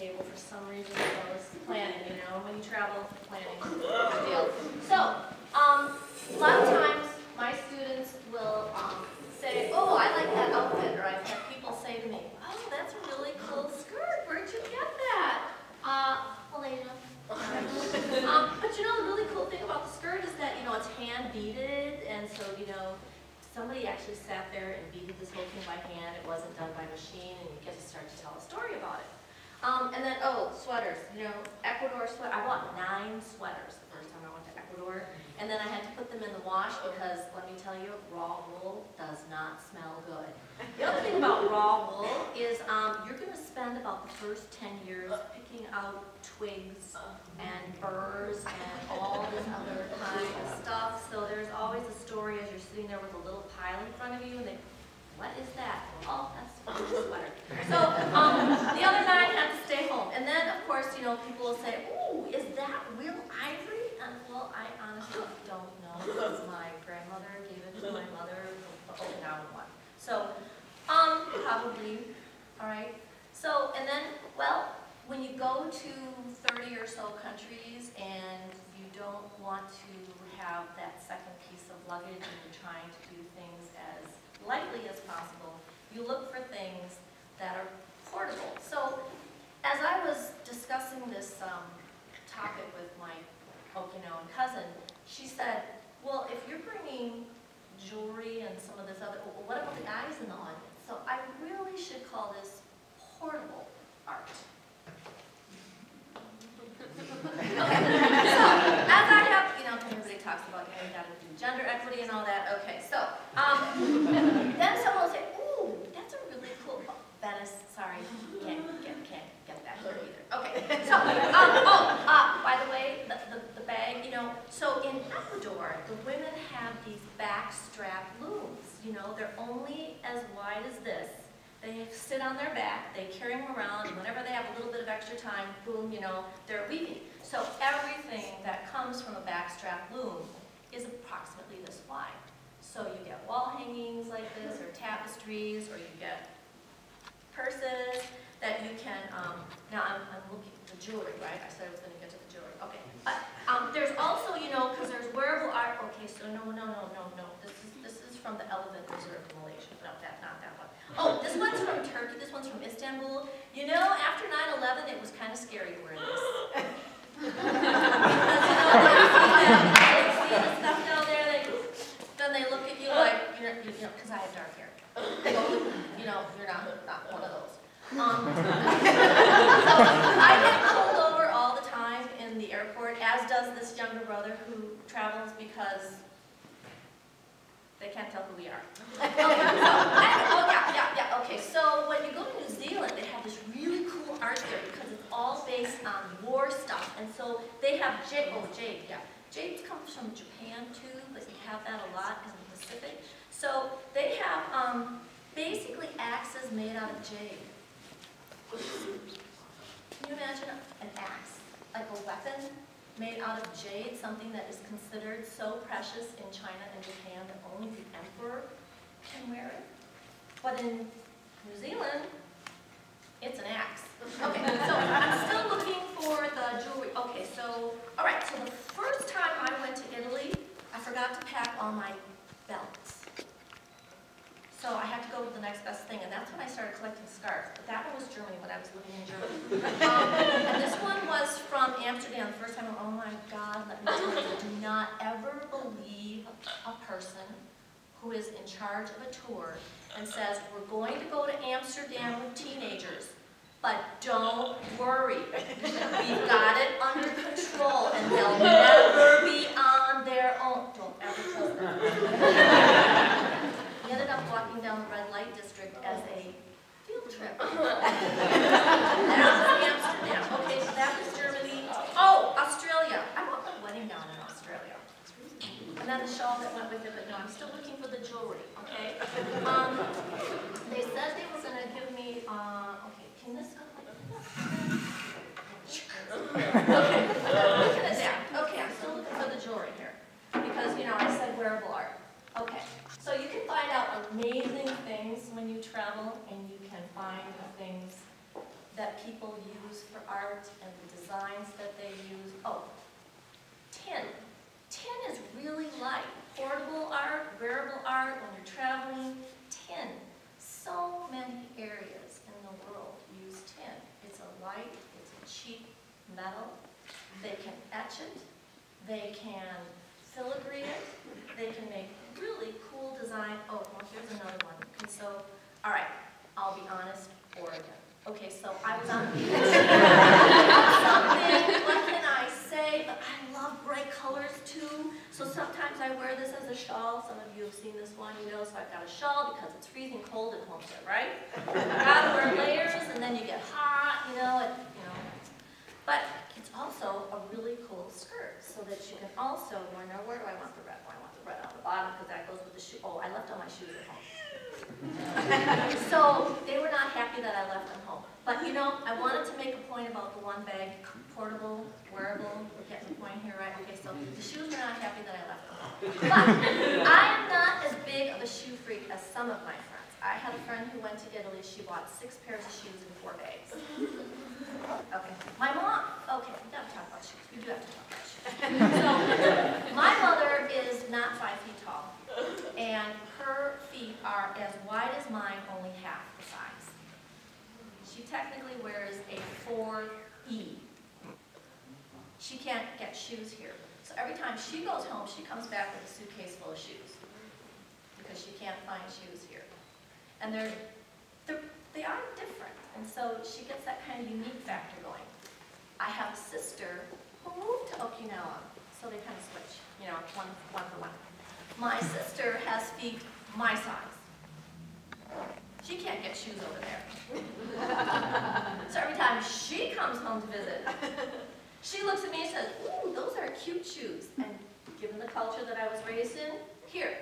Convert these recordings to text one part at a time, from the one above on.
table for some reason. So I was planning, you know, when you travel, planning is a big deal. So, a lot of times my students will say, "Oh, I like that outfit," or I've had people say to me, "Oh, that's a really cool skirt. Where'd you get that?" Malaysia. But you know, the really cool thing about the skirt is that, you know, it's hand beaded, and so, you know, somebody actually sat there and beaded this whole thing by hand. It wasn't done by machine, and you get to start to tell a story about it. And then, oh, sweaters. You know, Ecuador sweater. I bought 9 sweaters the first time I went to Ecuador, and then I had to put them in the wash because, let me tell you, raw wool does not smell good. The other thing about raw wool is you're going to spend about the first 10 years picking out twigs and burrs and all this other kind of stuff. So there's always a story as you're sitting there with a little pile in front of you, and they, what is that? Oh, that's a sweater. So the other 9 had to stay home. And then, of course, you know, people will say, "Ooh, is that real ivory?" And well, I honestly don't know because my grandmother gave it to my mother, the Okinawan one. So, probably, all right. So, and then, well, when you go to 30 or so countries and you don't want to have that second piece of luggage and you're trying to do things as lightly as possible, you look for things that are portable. So, as I was discussing this topic with my Okinawan cousin, she said, "Well, if you're bringing jewelry and some of this other, well, what about the guys in the audience?" So I really should call this portable art. Okay, so as I have, you know, everybody talks about, you know, you got to do gender equity and all that. Okay, so then someone will say, "Ooh, that's a really cool." Oh, Venice, sorry, can't get that here either. Okay, so by the way, the bag, you know, so in Ecuador, the women have these backstrap looms. You know, they're only as wide as this. They sit on their back, they carry them around, and whenever they have a little bit of extra time, boom, you know, they're weaving. So everything that comes from a backstrap loom is approximately this wide. So you get wall hangings like this, or tapestries, or you get purses that you can, now I'm looking at the jewelry, right? I said I was going to get to the jewelry. Okay. But there's also, you know, because there's wearable art. Okay, so no. This is from the Elephant Reserve in Malaysia. No, that's not that one. Oh, this one's from Turkey. This one's from Istanbul. You know, after 9/11, it was kind of scary to wear this. Because, you know, they see the stuff down there, then they look at you like, you know, because I have dark hair. They go, you know, you're not one of those. So I get pulled over all the time in the airport, as does this younger brother who travels because they can't tell who we are. Okay, so when you go to New Zealand, they have this really cool art there because it's all based on war stuff. And so they have jade. Oh, jade, yeah. Jade comes from Japan too, but you have that a lot in the Pacific. So they have basically axes made out of jade. Can you imagine an axe, like a weapon made out of jade, something that is considered so precious in China and Japan that only the emperor can wear it? But in New Zealand, it's an axe. Okay, so I'm still looking for the jewelry. Okay, so, all right, so the first time I went to Italy, I forgot to pack all my belts. So I had to go to the next best thing, and that's when I started collecting scarves. But that one was Germany, when I was living in Germany. And this one was from Amsterdam. The first time, oh my God, let me tell you, do not ever believe a person who is in charge of a tour and says, "We're going to go to Amsterdam with teenagers, but don't worry. We've got it under control, and they'll never be on their own." Don't ever trust them. We ended up walking down the red light district as a field trip. That was Amsterdam. Okay, so that was Germany. Oh, Australia. I bought my wedding gown in Australia. And then the shawl that went with it, but no, I'm still looking for the jewelry, okay? They said they were going to give me, okay, can this go like this? Okay, looking at that. Okay, I'm still looking for the jewelry here. Because, you know, I said wearable art. Okay, so you can find out amazing things when you travel, and you can find things that people use for art and the designs that they use. Oh, tin. Tin is really light. Portable art, wearable art, when you're traveling, tin. So many areas in the world use tin. It's a light, it's a cheap metal. They can etch it, they can filigree it, they can make really cool design. Oh, well, here's another one. Okay, so, all right, I'll be honest, Oregon. Okay, so I was on the beach. Something, what can I say? But I love bright colors too. So sometimes I wear this as a shawl. Some of you have seen this one, you know, so I've got a shawl because it's freezing cold at HomesTED, right? You gotta wear layers and then you get hot, you know, But it's also a really cool skirt so that you can also wear, now where do I want the red? Well, I want the red on the bottom because that goes with the shoe. Oh, I left all my shoes at home. So they were not happy that I left them home. But you know, I wanted to make a point about the one bag, portable, wearable. We're getting the point here, right? Okay, so the shoes were not happy that I left them home. But I am not as big of a shoe freak as some of my friends. I had a friend who went to Italy. She bought 6 pairs of shoes in 4 bags. Okay. My mom, okay, we gotta talk about shoes. We do have to talk about shoes. So, my mother is not 5 feet tall, and her feet are as wide as mine, only half the size. She technically wears a 4E. She can't get shoes here. So every time she goes home, she comes back with a suitcase full of shoes because she can't find shoes here. And they are different, and so she gets that kind of unique factor going. I have a sister who moved to Okinawa, so they kind of switch, you know, one for one. My sister has feet my size. She can't get shoes over there. So every time she comes home to visit, she looks at me and says, "Ooh, those are cute shoes." And given the culture that I was raised in, here,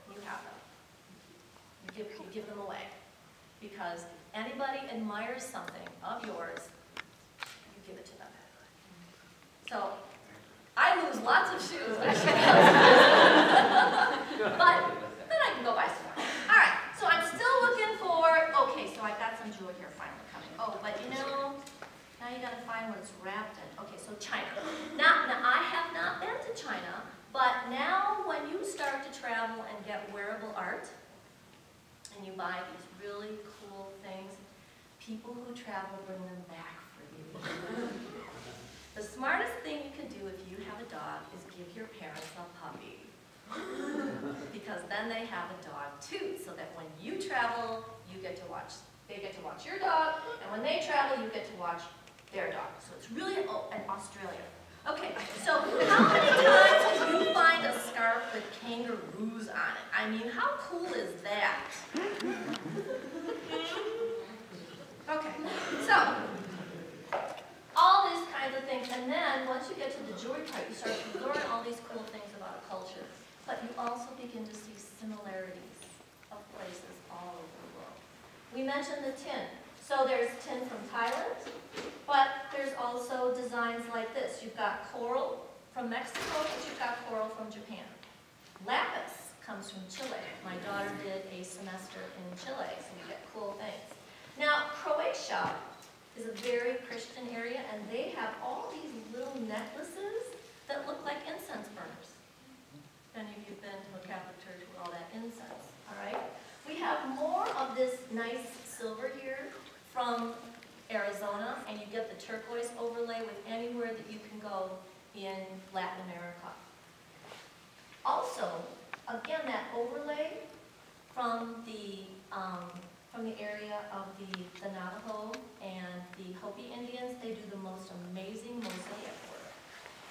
you have them. You give them away. Because anybody admires something of yours, you give it to them. So, I lose lots of shoes when I show but then I can go buy some more. All right, so I'm still looking for, okay, so I've got some jewelry here finally coming. Oh, but you know, now you gotta find what it's wrapped in. Okay, so China. Now I have not been to China, but now when you start to travel and get wearable art, and you buy these really cool things, people who travel bring them back for you. The smartest thing you can do if you have a dog is give your parents a puppy. Because then they have a dog too, so that when you travel, they get to watch your dog, and when they travel, you get to watch their dog. So it's really, oh, and Australia. Okay, so how many times do you find a scarf with kangaroos on it? I mean, how cool is that? Okay, so all these kinds of things, and then once you get to the jewelry part, you start to learn all these cool things about a culture, but you also begin to see similarities of places all over the world. We mentioned the tin. So there's tin from Thailand, but there's also designs like this. You've got coral from Mexico, but you've got coral from Japan. Lapis comes from Chile. My daughter did a semester in Chile, so you get cool things. Now, Croatia is a very Christian area, and they have all these little necklaces that look like incense burners. If any of you have been to a Catholic church with all that incense, all right? We have more of this nice silver here from Arizona, and you get the turquoise overlay with anywhere that you can go in Latin America. Also, again, that overlay from the area of the Navajo and the Hopi Indians, they do the most amazing mosaic work.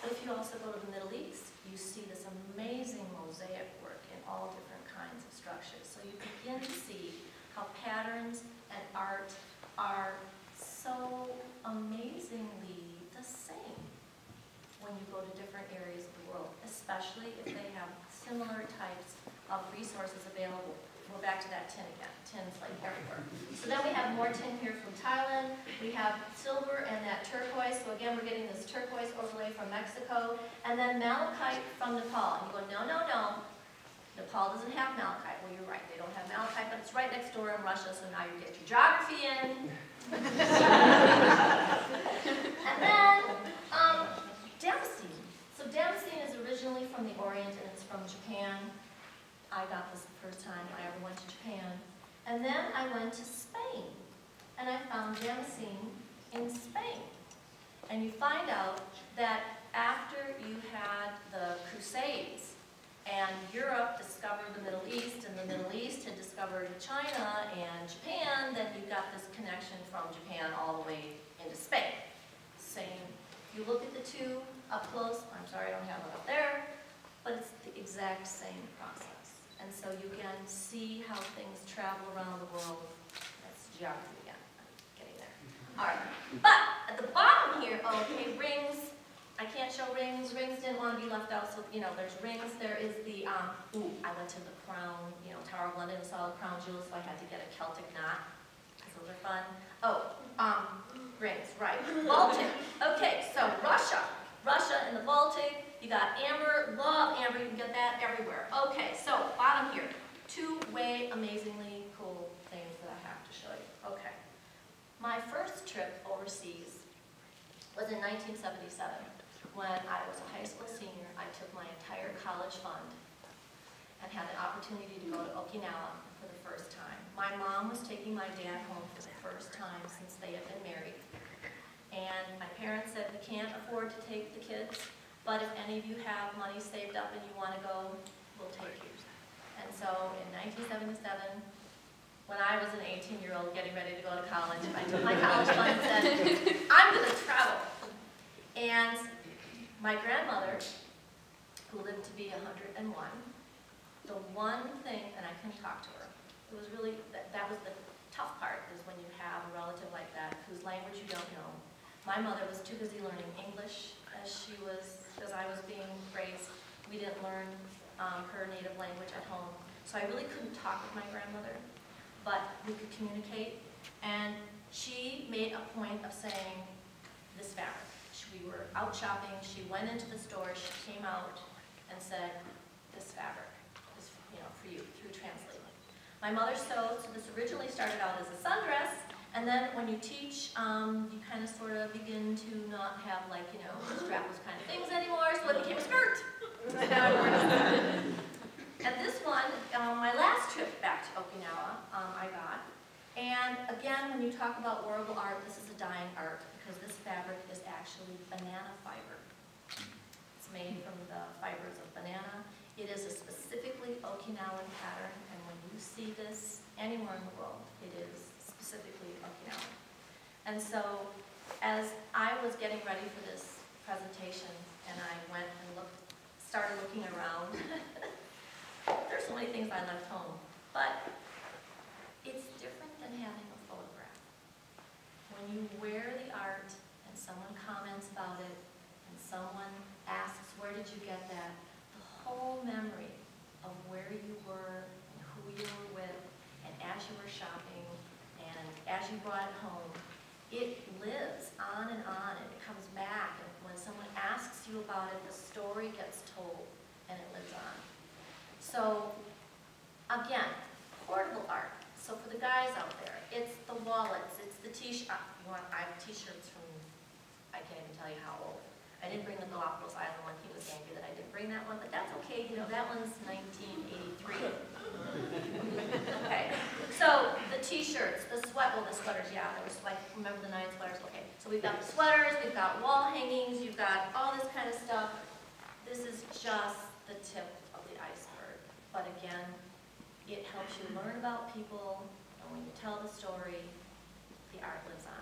But if you also go to the Middle East, you see this amazing mosaic work in all different kinds of structures. So you begin to see how patterns and art are so amazingly the same when you go to different areas of the world, especially if they have similar types of resources available. We're back to that tin again. Tin's like everywhere. So then we have more tin here from Thailand. We have silver and that turquoise. So again, we're getting this turquoise overlay from Mexico. And then malachite from Nepal. And you go, no, no, no. Nepal doesn't have malachite. Well, you're right. They don't have malachite, but it's right next door in Russia, so now you get your geography in. Damascene in Spain. And you find out that after you had the Crusades, and Europe discovered the Middle East, and the Middle East had discovered China and Japan, then you got this connection from Japan all the way into Spain. Same, if you look at the two up close, I'm sorry I don't have it up there, but it's the exact same process. And so you can see how things travel around the world. That's geography again, I'm getting there. All right, but at the bottom here, okay, rings. I can't show rings. Rings didn't want to be left out, so, there's rings. There is the, I went to the Crown, Tower of London and saw the Crown Jewels, so I had to get a Celtic knot, because those are fun. Oh, rings, right. Baltic. Okay, so Russia. Russia and the Baltic. You got amber. Love amber. You can get that everywhere. Okay, so bottom here. Two way amazingly cool things that I have to show you. Okay. My first trip overseas was in 1977. When I was a high school senior, I took my entire college fund and had an opportunity to go to Okinawa for the first time. My mom was taking my dad home for the first time since they had been married. And my parents said, we can't afford to take the kids, but if any of you have money saved up and you want to go, we'll take you. And so in 1977, when I was an 18-year-old getting ready to go to college, I took my college fund and said, I'm going to travel. And my grandmother, who lived to be 101, the one thing, and I couldn't talk to her, it was really, that was the tough part, is when you have a relative like that, whose language you don't know. My mother was too busy learning English as I was being raised. We didn't learn her native language at home. So I really couldn't talk with my grandmother, but we could communicate. And she made a point of saying, this fabric. We were out shopping, she went into the store, she came out and said, this fabric is for you, through translating. My mother sewed, so this originally started out as a sundress, and then when you teach, you kind of sort of begin to not have strapless kind of things anymore, so it became a skirt. And this one, my last trip back to Okinawa, I got. And again, when you talk about wearable art, this is a dying art, because this fabric is actually banana fiber. It's made from the fibers of banana. It is a specifically Okinawan pattern, and when you see this anywhere in the world, it is specifically Okinawan. And so, as I was getting ready for this presentation, and I went and started looking around, there's so many things I left home, but it's different than having a photograph. When you wear the art and someone comments about it and someone asks, where did you get that? The whole memory of where you were and who you were with, and as you were shopping and as you brought it home, it lives on and it comes back. And when someone asks you about it, the story gets told and it lives on. So again, portable art. So for the guys out there, it's the wallets, it's the t-shirt. I have t-shirts from, I can't even tell you how old. I didn't bring the Galapagos Island one. He was angry that I didn't bring that one, but that's okay. That one's 1983. Okay. So the t-shirts, the sweaters, yeah, there was remember the 9 sweaters? Okay. So we've got the sweaters, we've got wall hangings, you've got all this kind of stuff. This is just the tip of the iceberg. But again, it helps you learn about people, and when you tell the story, the art lives on.